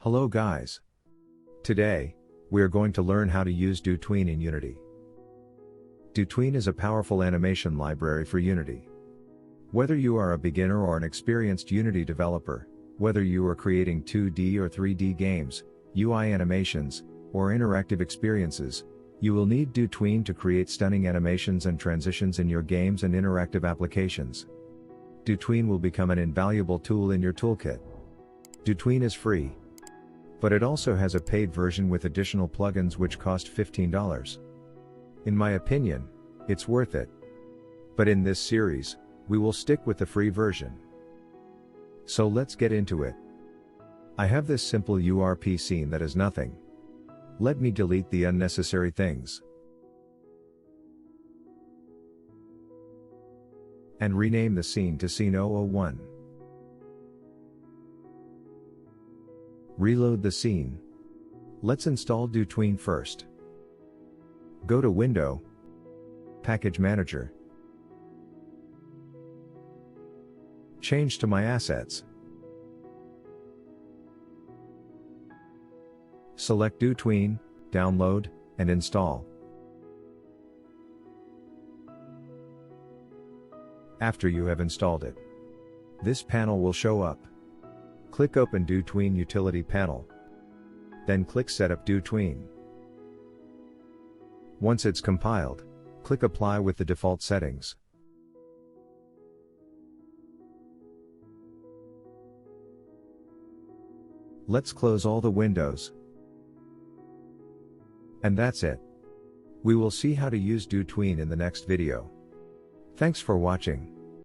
Hello guys. Today, we are going to learn how to use DOTween in Unity. DOTween is a powerful animation library for Unity. Whether you are a beginner or an experienced Unity developer, whether you are creating 2D or 3D games, UI animations, or interactive experiences, you will need DOTween to create stunning animations and transitions in your games and interactive applications. DOTween will become an invaluable tool in your toolkit. DOTween is free, but it also has a paid version with additional plugins which cost $15. In my opinion, it's worth it. But in this series, we will stick with the free version. So let's get into it. I have this simple URP scene that is nothing. Let me delete the unnecessary things. And rename the scene to Scene 001. Reload the scene. Let's install DOTween first. Go to Window, Package Manager, change to My Assets. Select DOTween, download, and install. After you have installed it, this panel will show up. Click Open DOTween Utility Panel. Then click Setup DOTween. Once it's compiled, click Apply with the default settings. Let's close all the windows. And that's it. We will see how to use DOTween in the next video. Thanks for watching.